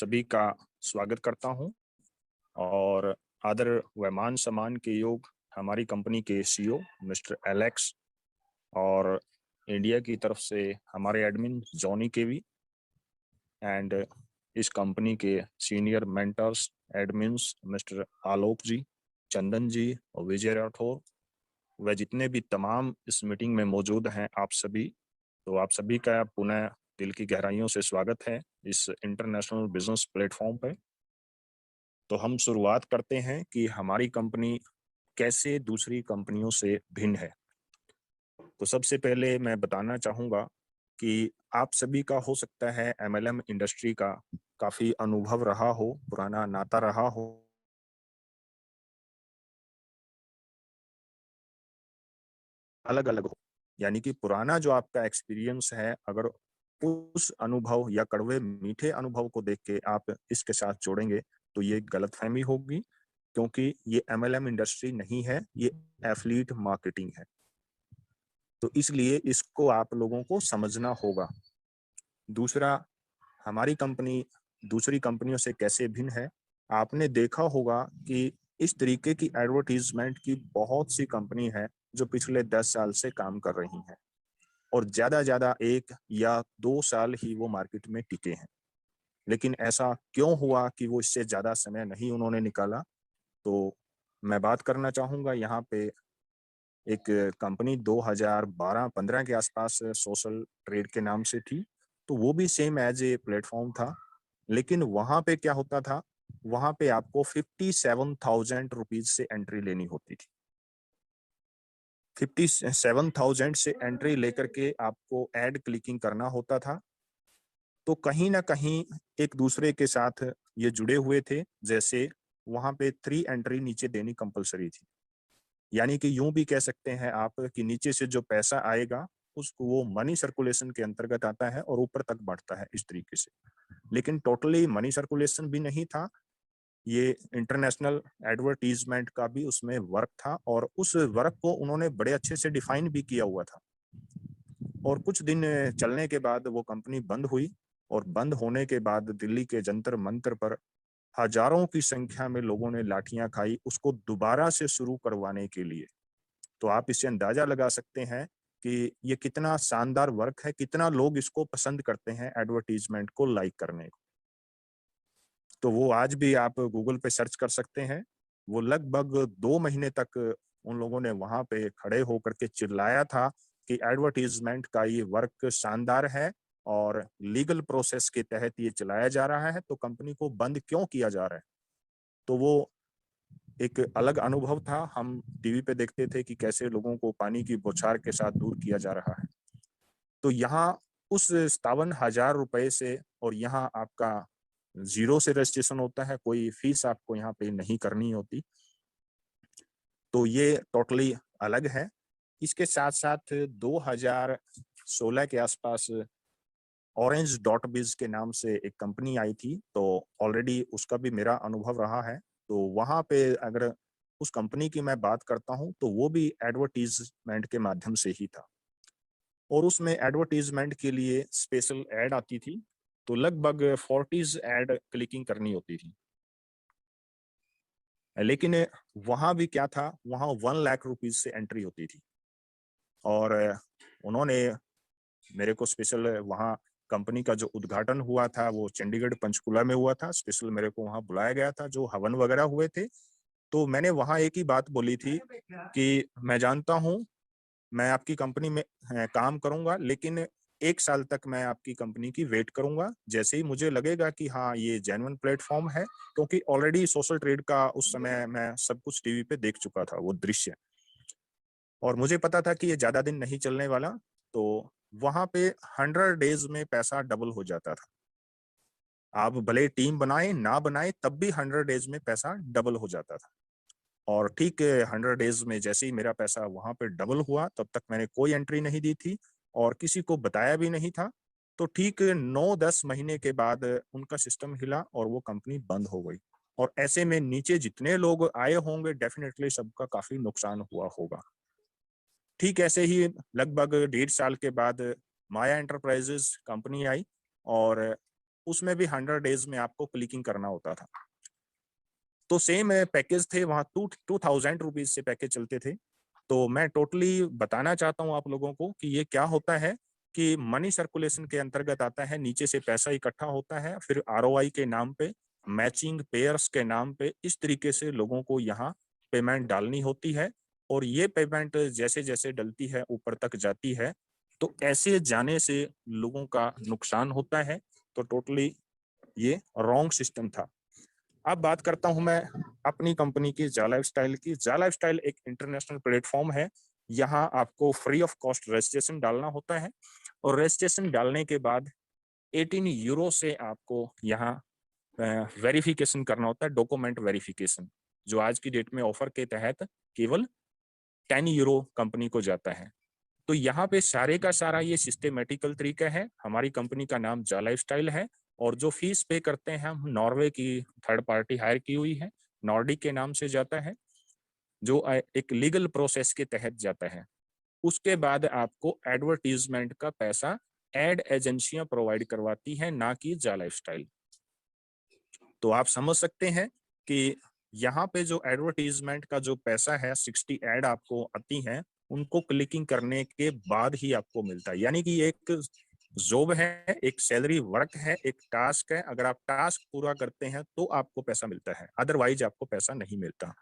सभी का स्वागत करता हूं और आदर व मान सम्मान के योग हमारी कंपनी के सीईओ मिस्टर एलेक्स और इंडिया की तरफ से हमारे एडमिन जॉनी केवी एंड इस कंपनी के सीनियर मेंटर्स एडमिन्स मिस्टर आलोक जी, चंदन जी और विजय राठौर व जितने भी तमाम इस मीटिंग में मौजूद हैं आप सभी। तो आप सभी का पुनः दिल की गहराइयों से स्वागत है इस इंटरनेशनल बिजनेस प्लेटफॉर्म पर। तो हम शुरुआत करते हैं कि हमारी कंपनी कैसे दूसरी कंपनियों से भिन्न है। तो सबसे पहले मैं बताना चाहूँगा कि आप सभी का हो सकता है एमएलएम इंडस्ट्री का काफ़ी अनुभव रहा हो, पुराना नाता रहा हो, अलग अलग हो। यानी कि पुराना जो आपका एक्सपीरियंस है, अगर उस अनुभव या कड़वे मीठे अनुभव को देख के आप इसके साथ जोड़ेंगे तो ये गलतफहमी होगी, क्योंकि ये एमएलएम इंडस्ट्री नहीं है, ये एफिलिएट मार्केटिंग है। तो इसलिए इसको आप लोगों को समझना होगा। दूसरा, हमारी कंपनी दूसरी कंपनियों से कैसे भिन्न है। आपने देखा होगा कि इस तरीके की एडवर्टीजमेंट की बहुत सी कंपनी है जो पिछले 10 साल से काम कर रही हैं और ज्यादा 1 या 2 साल ही वो मार्केट में टिके हैं। लेकिन ऐसा क्यों हुआ कि वो इससे ज्यादा समय नहीं उन्होंने निकाला? तो मैं बात करना चाहूंगा यहाँ पे एक कंपनी 2012-15 के आसपास सोशल ट्रेड के नाम से थी। तो वो भी सेम एज ए प्लेटफॉर्म था, लेकिन वहां पे क्या होता था, वहां पे आपको 57,000 रुपीज से एंट्री लेनी होती थी। 57,000 से एंट्री लेकर के आपको एड क्लिकिंग करना होता था। तो कहीं ना कहीं एक दूसरे के साथ ये जुड़े हुए थे। जैसे वहां पे 3 एंट्री नीचे देनी कंपलसरी थी। यानी कि यूं भी कह सकते हैं आप कि नीचे से जो पैसा आएगा उसको वो मनी सर्कुलेशन के अंतर्गत आता है और ऊपर तक बढ़ता है इस तरीके से। लेकिन टोटली मनी सर्कुलेशन भी नहीं था, ये इंटरनेशनल एडवर्टीजमेंट का भी उसमें वर्क था और उस वर्क को उन्होंने बड़े अच्छे से डिफाइन भी किया हुआ था। और कुछ दिन चलने के बाद वो कंपनी बंद हुई और बंद होने के बाद दिल्ली के जंतर मंतर पर हजारों की संख्या में लोगों ने लाठियां खाई उसको दोबारा से शुरू करवाने के लिए। तो आप इससे अंदाजा लगा सकते हैं कि ये कितना शानदार वर्क है, कितना लोग इसको पसंद करते हैं एडवर्टीजमेंट को लाइक करने को। तो वो आज भी आप गूगल पे सर्च कर सकते हैं। वो लगभग 2 महीने तक उन लोगों ने वहां पे खड़े होकर के चिल्लाया था कि एडवर्टीजमेंट का ये वर्क शानदार है और लीगल प्रोसेस के तहत ये चलाया जा रहा है, तो कंपनी को बंद क्यों किया जा रहा है। तो वो एक अलग अनुभव था। हम टीवी पे देखते थे कि कैसे लोगों को पानी की बौछार के साथ दूर किया जा रहा है। तो यहाँ उस 57,000 रुपए से, और यहाँ आपका जीरो से रजिस्ट्रेशन होता है, कोई फीस आपको यहाँ पे नहीं करनी होती। तो ये टोटली अलग है। इसके साथ साथ 2016 के आसपास ऑरेंज डॉट बिज के नाम से एक कंपनी आई थी, तो ऑलरेडी उसका भी मेरा अनुभव रहा है। तो वहां पे अगर उस कंपनी की मैं बात करता हूं तो वो भी एडवर्टीजमेंट के माध्यम से ही था और उसमें एडवर्टीजमेंट के लिए स्पेशल एड आती थी। तो लगभग 40 एड क्लिकिंग करनी होती थी। लेकिन वहां भी क्या था, वहां 1 लाख रुपीज से एंट्री होती थी। और उन्होंने मेरे को स्पेशल वहाँ कंपनी का जो उद्घाटन हुआ था वो चंडीगढ़ पंचकुला में हुआ था। स्पेशल मेरे को वहाँ बुलाया गया था, जो हवन वगैरह हुए थे। तो मैंने वहाँ एक ही बात बोली थी कि मैं जानता हूँ मैं आपकी कंपनी में काम करूंगा, लेकिन 1 साल तक मैं आपकी कंपनी की वेट करूंगा। जैसे ही मुझे लगेगा कि हाँ ये जेन्युइन प्लेटफॉर्म है, क्योंकि ऑलरेडी सोशल ट्रेड का उस समय मैं सब कुछ टीवी पे देख चुका था वो दृश्य, और मुझे पता था कि ये ज्यादा दिन नहीं चलने वाला। तो वहां पे 100 डेज में पैसा डबल हो जाता था। आप भले टीम बनाए ना बनाए तब भी 100 डेज में पैसा डबल हो जाता था। और ठीक 100 डेज में जैसे ही मेरा पैसा वहां पे डबल हुआ, तब तक मैंने कोई एंट्री नहीं दी थी और किसी को बताया भी नहीं था। तो ठीक 9-10 महीने के बाद उनका सिस्टम हिला और वो कंपनी बंद हो गई। और ऐसे में नीचे जितने लोग आए होंगे डेफिनेटली सबका काफी नुकसान हुआ होगा। ठीक ऐसे ही लगभग 1.5 साल के बाद माया एंटरप्राइजेस कंपनी आई और उसमें भी 100 डेज में आपको क्लिकिंग करना होता था। तो सेम पैकेज थे वहाँ, 2000 रुपीज से पैकेज चलते थे। तो मैं टोटली बताना चाहता हूँ आप लोगों को कि ये क्या होता है कि मनी सर्कुलेशन के अंतर्गत आता है। नीचे से पैसा इकट्ठा होता है, फिर आरओआई के नाम पे, मैचिंग पेयर्स के नाम पे, इस तरीके से लोगों को यहाँ पेमेंट डालनी होती है। और ये पेमेंट जैसे जैसे डलती है ऊपर तक जाती है, तो ऐसे जाने से लोगों का नुकसान होता है। तो टोटली ये रॉन्ग सिस्टम था। अब बात करता हूं मैं अपनी कंपनी की, जा लाइफस्टाइल की। जा लाइफस्टाइल एक इंटरनेशनल प्लेटफॉर्म है। यहाँ आपको फ्री ऑफ कॉस्ट रजिस्ट्रेशन डालना होता है, और रजिस्ट्रेशन डालने के बाद 18 यूरो से आपको यहाँ वेरिफिकेशन करना होता है, डॉक्यूमेंट वेरिफिकेशन, जो आज की डेट में ऑफर के तहत केवल 10 यूरो कंपनी को जाता है। तो यहाँ पे सारे का सारा ये सिस्टेमेटिकल तरीका है। हमारी कंपनी का नाम जा लाइफस्टाइल है, और जो फीस पे करते हैं हम नॉर्वे की थर्ड पार्टी हायर की हुई है, नॉर्डिक के नाम से जाता है, जो एक लीगल प्रोसेस के तहत जाता है। उसके बाद आपको एडवर्टीजमेंट का पैसा एड एजेंसियां प्रोवाइड करवाती हैं, ना कि जा लाइफस्टाइल। तो आप समझ सकते हैं कि यहाँ पे जो एडवर्टीजमेंट का जो पैसा है, 60 एड आपको आती हैं, उनको क्लिकिंग करने के बाद ही आपको मिलता है। यानी कि एक जॉब है, एक सैलरी वर्क है, एक टास्क है। अगर आप टास्क पूरा करते हैं तो आपको पैसा मिलता है, अदरवाइज आपको पैसा नहीं मिलता।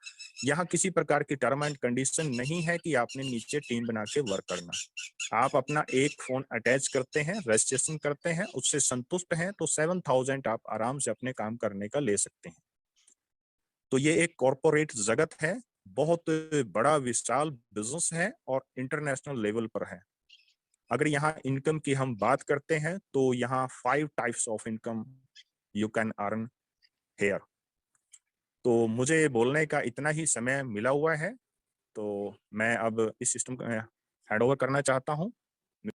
यहाँ किसी प्रकार की टर्म एंड कंडीशन नहीं है कि आपने नीचे टीम बना के वर्क करना। आप अपना एक फोन अटैच करते हैं, रजिस्ट्रेशन करते हैं, उससे संतुष्ट हैं तो 7000 आप आराम से अपने काम करने का ले सकते हैं। तो ये एक कॉरपोरेट जगत है, बहुत बड़ा विशाल बिजनेस है, और इंटरनेशनल लेवल पर है। अगर यहाँ इनकम की हम बात करते हैं तो यहाँ 5 types of income you can earn here. तो मुझे बोलने का इतना ही समय मिला हुआ है, तो मैं अब इस सिस्टम को हैंड ओवर करना चाहता हूँ।